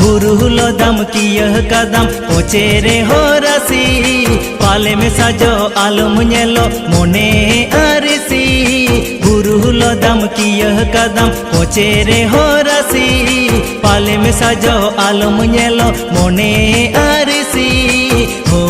बुरुलो दम की यह कदम पोचेरे हो रसी पाले में सजो आलम नेलो मोने अरसी बुरुलो दम की यह कदम पोचेरे हो रसी पाले में सजो आलम नेलो मोने अरसी हो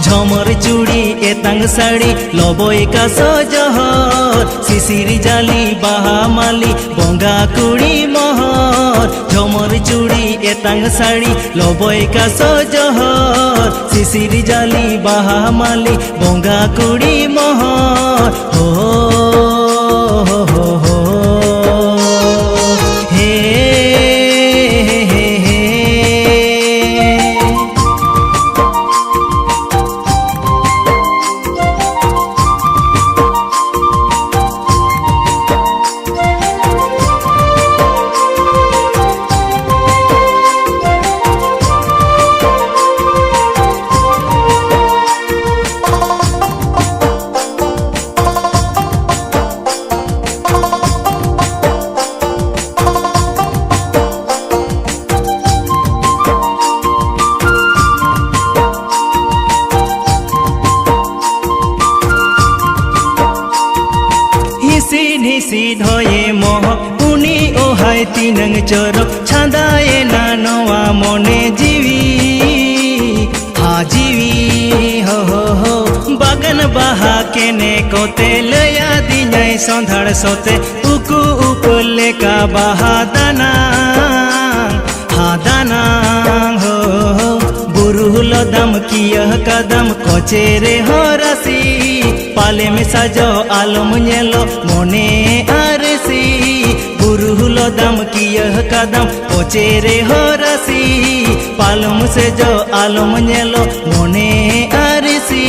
झमर चूड़ी एतंग साड़ी लबोई का सजहर शिशिरी जाली बाहा माली बंगा कुड़ी महर झमर चूड़ी एतंग साड़ी लबोई का सजहर शिशिरी जाली बाहा माली बंगा कुड़ी महर हो निसीध होये मोह उनी ओहाय तीनंग चोरक छादाए नानोआ मोने जीवी हा जीवी हो बागन बाहा केने कोते लया दिनाय संधाड़ सोते उकु उपले का बाहा दाना हा दाना हो बुरुलो दम की यह कदम कोचेरे हो रसी पाले में सजो आलम नेलो मोने अरसी बुरुलो दम की यह कदम पोचेरे हो रसी पालम से जो आलम नेलो मोने अरसी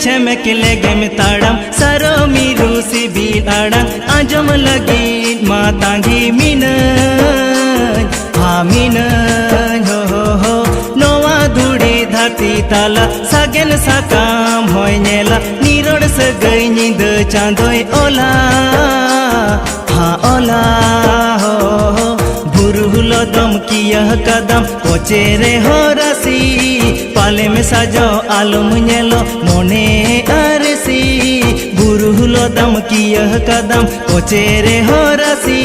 छमक लगे में ताड़म सरो मीरूसी भी आड़म आजम लगी मातांगी मीन हा मीन हो नोवा धूड़ी धरती ताला सागेन साकाम होय नेला नीरोड़ सगई नींद चांदोय ओला हा ओला हो बुरुलो दम की यह कदम पोचेरे हो रसी पाले में सजो आलम नेलो मोने अरसी बुरुलो दम की यह कदम पोचेरे हो रसी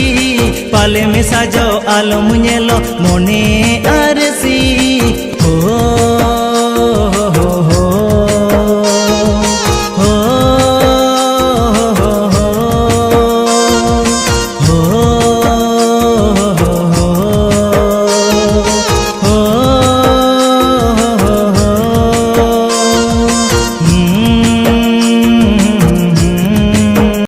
पाले में सजो आलम नेलो मोने अरसी